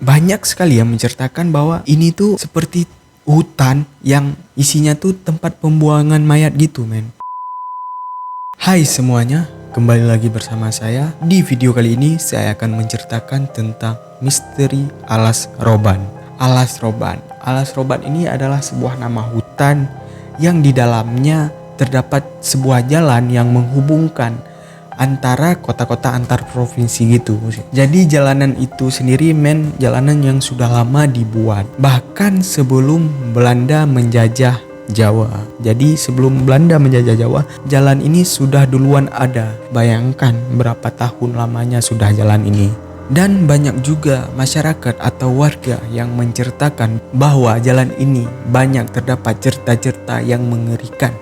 Banyak sekali yang menceritakan bahwa ini tuh seperti hutan yang isinya tuh tempat pembuangan mayat gitu men. Hai semuanya, kembali lagi bersama saya. Di video kali ini saya akan menceritakan tentang misteri Alas Roban. Alas Roban. Alas Roban ini adalah sebuah nama hutan yang di dalamnya terdapat sebuah jalan yang menghubungkan antara kota-kota antar provinsi gitu. Jadi jalanan itu sendiri jalanan yang sudah lama dibuat. Bahkan sebelum Belanda menjajah Jawa. Jadi sebelum Belanda menjajah Jawa, jalan ini sudah duluan ada. Bayangkan berapa tahun lamanya sudah jalan ini. Dan banyak juga masyarakat atau warga yang menceritakan bahwa jalan ini banyak terdapat cerita-cerita yang mengerikan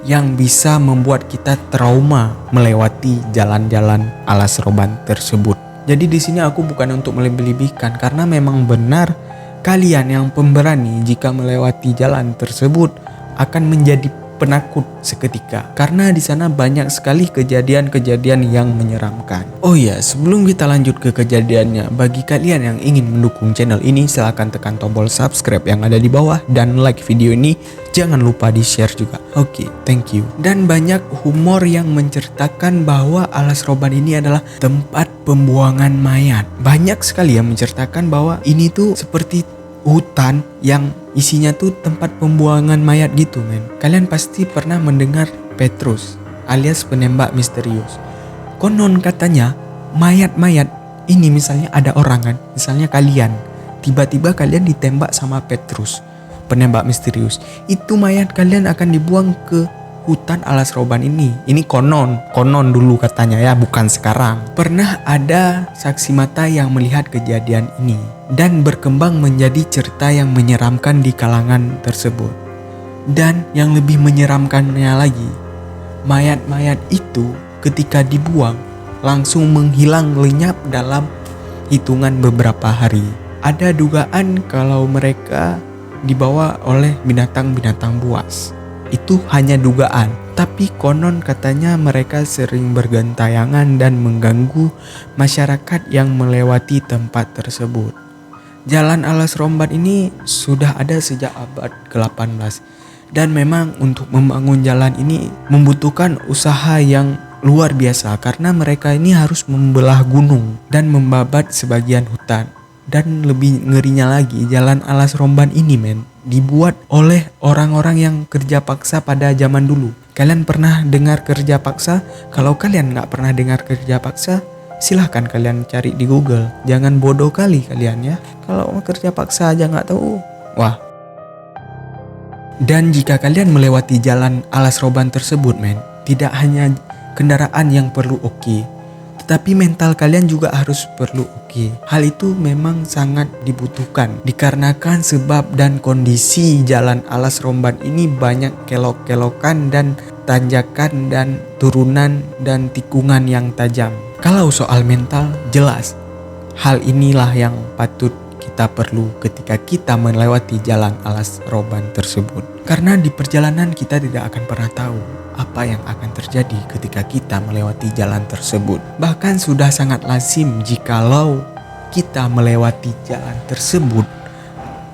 yang bisa membuat kita trauma melewati jalan-jalan Alas Roban tersebut. Jadi di sini aku bukan untuk melebih-lebihkan, karena memang benar kalian yang pemberani jika melewati jalan tersebut akan menjadi penakut seketika, karena di sana banyak sekali kejadian-kejadian yang menyeramkan. Oh ya, sebelum kita lanjut ke kejadiannya, bagi kalian yang ingin mendukung channel ini, silahkan tekan tombol subscribe yang ada di bawah dan like video ini. Jangan lupa di share juga. Oke, thank you. Dan banyak humor yang menceritakan bahwa Alas Roban ini adalah tempat pembuangan mayat. Banyak sekali yang menceritakan bahwa ini tuh seperti hutan yang isinya tuh tempat pembuangan mayat gitu men. Kalian pasti pernah mendengar Petrus alias penembak misterius. Konon katanya mayat-mayat ini, misalnya ada orang kan, misalnya kalian, tiba-tiba kalian ditembak sama Petrus penembak misterius, itu mayat kalian akan dibuang ke hutan Alas Roban ini. Ini konon dulu katanya ya, bukan sekarang. Pernah ada saksi mata yang melihat kejadian ini dan berkembang menjadi cerita yang menyeramkan di kalangan tersebut. Dan yang lebih menyeramkannya lagi, mayat-mayat itu ketika dibuang langsung menghilang lenyap dalam hitungan beberapa hari. Ada dugaan kalau mereka dibawa oleh binatang-binatang buas. Itu hanya dugaan, tapi konon katanya mereka sering bergentayangan dan mengganggu masyarakat yang melewati tempat tersebut. Jalan Alas Roban ini sudah ada sejak abad ke-18, dan memang untuk membangun jalan ini membutuhkan usaha yang luar biasa, karena mereka ini harus membelah gunung dan membabat sebagian hutan. Dan lebih ngerinya lagi, jalan Alas Roban ini dibuat oleh orang-orang yang kerja paksa pada zaman dulu. Kalian pernah dengar kerja paksa? Kalau kalian nggak pernah dengar kerja paksa, silahkan kalian cari di Google. Jangan bodoh kali kalian ya. Kalau kerja paksa aja nggak tahu, wah. Dan jika kalian melewati jalan Alas Roban tersebut tidak hanya kendaraan yang perlu oke, tetapi mental kalian juga harus perlu oke. Hal itu memang sangat dibutuhkan dikarenakan sebab dan kondisi jalan Alas Roban ini banyak kelok-kelokan dan tanjakan dan turunan dan tikungan yang tajam. Kalau soal mental, jelas hal inilah yang patut kita perlu ketika kita melewati jalan Alas Roban tersebut. Karena di perjalanan kita tidak akan pernah tahu apa yang akan terjadi ketika kita melewati jalan tersebut. Bahkan sudah sangat lazim jikalau kita melewati jalan tersebut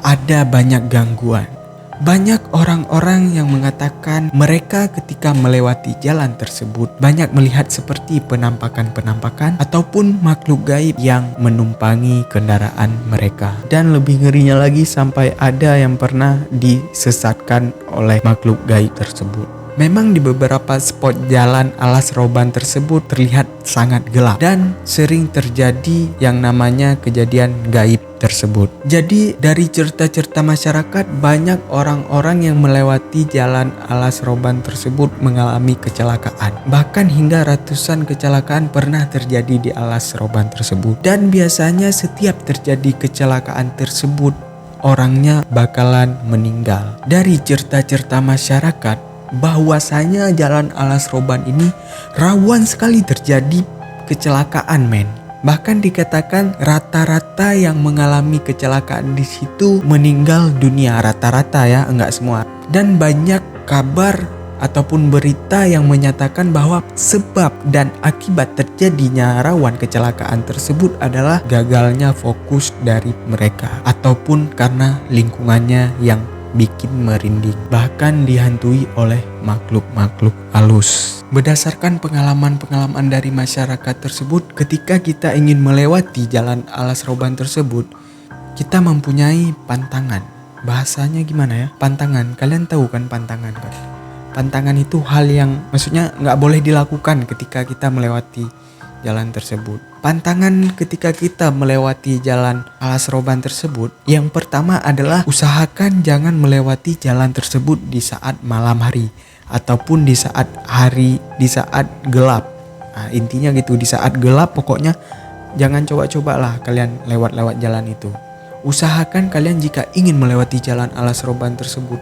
ada banyak gangguan. Banyak orang-orang yang mengatakan mereka ketika melewati jalan tersebut banyak melihat seperti penampakan-penampakan ataupun makhluk gaib yang menumpangi kendaraan mereka. Dan lebih ngerinya lagi, sampai ada yang pernah disesatkan oleh makhluk gaib tersebut. Memang di beberapa spot jalan Alas Roban tersebut terlihat sangat gelap dan sering terjadi yang namanya kejadian gaib tersebut. Jadi dari cerita-cerita masyarakat, banyak orang-orang yang melewati jalan Alas Roban tersebut mengalami kecelakaan. Bahkan hingga ratusan kecelakaan pernah terjadi di Alas Roban tersebut. Dan biasanya setiap terjadi kecelakaan tersebut, orangnya bakalan meninggal. Dari cerita-cerita masyarakat, bahwasanya jalan Alas Roban ini rawan sekali terjadi kecelakaan Bahkan dikatakan rata-rata yang mengalami kecelakaan di situ meninggal dunia, rata-rata ya, enggak semua. Dan banyak kabar ataupun berita yang menyatakan bahwa sebab dan akibat terjadinya rawan kecelakaan tersebut adalah gagalnya fokus dari mereka ataupun karena lingkungannya yang bikin merinding, bahkan dihantui oleh makhluk-makhluk halus. Berdasarkan pengalaman-pengalaman dari masyarakat tersebut, ketika kita ingin melewati jalan alas roban tersebut, kita mempunyai pantangan. Bahasanya gimana ya? Pantangan, kalian tahu kan pantangan kan? Pantangan itu hal yang maksudnya nggak boleh dilakukan ketika kita melewati jalan tersebut. Pantangan ketika kita melewati jalan alas roban tersebut, yang pertama adalah usahakan jangan melewati jalan tersebut di saat malam hari ataupun di saat gelap. Nah, intinya gitu, di saat gelap pokoknya jangan coba-cobalah kalian lewat jalan itu. Usahakan kalian jika ingin melewati jalan alas roban tersebut,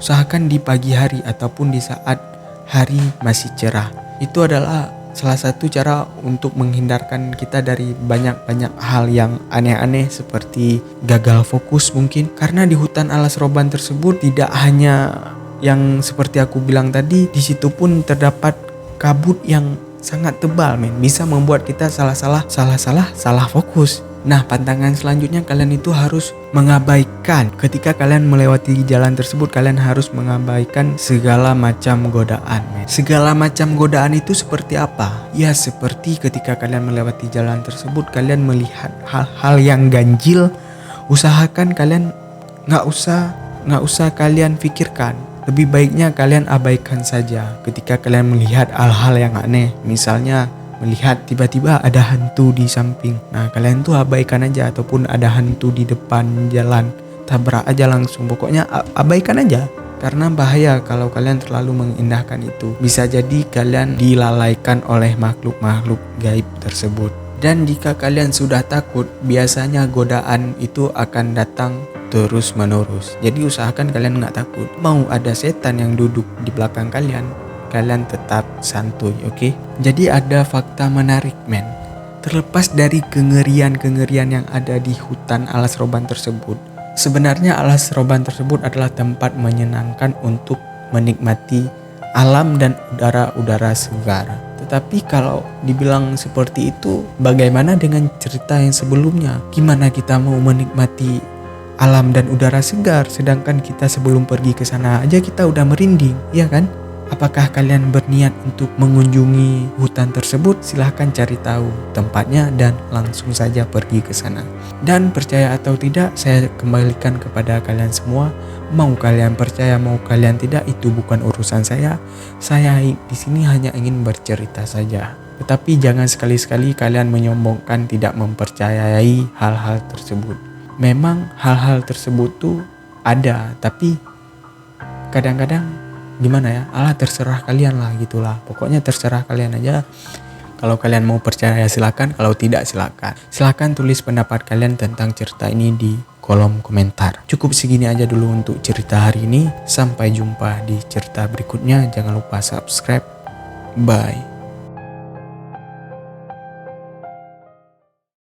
usahakan di pagi hari ataupun di saat hari masih cerah. Itu adalah salah satu cara untuk menghindarkan kita dari banyak-banyak hal yang aneh-aneh seperti gagal fokus mungkin. Karena di hutan alas roban tersebut tidak hanya yang seperti aku bilang tadi, di situ pun terdapat kabut yang sangat tebal bisa membuat kita salah fokus. Nah, pantangan selanjutnya kalian itu harus mengabaikan. Ketika kalian melewati jalan tersebut, kalian harus mengabaikan segala macam godaan. Segala macam godaan itu seperti apa? Ya, seperti ketika kalian melewati jalan tersebut, kalian melihat hal-hal yang ganjil. Usahakan kalian nggak usah kalian pikirkan. Lebih baiknya kalian abaikan saja ketika kalian melihat hal-hal yang aneh. Misalnya melihat tiba-tiba ada hantu di samping. Nah, kalian tuh abaikan aja, ataupun ada hantu di depan jalan, tabrak aja langsung. Pokoknya abaikan aja. Karena bahaya kalau kalian terlalu mengindahkan itu. Bisa jadi kalian dilalaikan oleh makhluk-makhluk gaib tersebut. Dan jika kalian sudah takut, biasanya godaan itu akan datang terus menerus. Jadi usahakan kalian gak takut. Mau ada setan yang duduk di belakang kalian tetap santuy, oke? Jadi ada fakta menarik, Terlepas dari kengerian-kengerian yang ada di hutan alas roban tersebut, sebenarnya alas roban tersebut adalah tempat menyenangkan untuk menikmati alam dan udara-udara segar. Tetapi kalau dibilang seperti itu, bagaimana dengan cerita yang sebelumnya? Gimana kita mau menikmati alam dan udara segar sedangkan kita sebelum pergi ke sana aja kita udah merinding, ya kan? Apakah kalian berniat untuk mengunjungi hutan tersebut? Silahkan cari tahu tempatnya dan langsung saja pergi ke sana. Dan percaya atau tidak, saya kembalikan kepada kalian semua. Mau kalian percaya, mau kalian tidak, itu bukan urusan saya. Saya di sini hanya ingin bercerita saja. Tetapi jangan sekali-sekali kalian menyombongkan tidak mempercayai hal-hal tersebut. Memang hal-hal tersebut tuh ada, tapi kadang-kadang gimana ya, terserah kalian lah gitulah. Pokoknya terserah kalian aja. Kalau kalian mau percaya silakan, kalau tidak silakan tulis pendapat kalian tentang cerita ini di kolom komentar. Cukup segini aja dulu untuk cerita hari ini. Sampai jumpa di cerita berikutnya. Jangan lupa subscribe. Bye.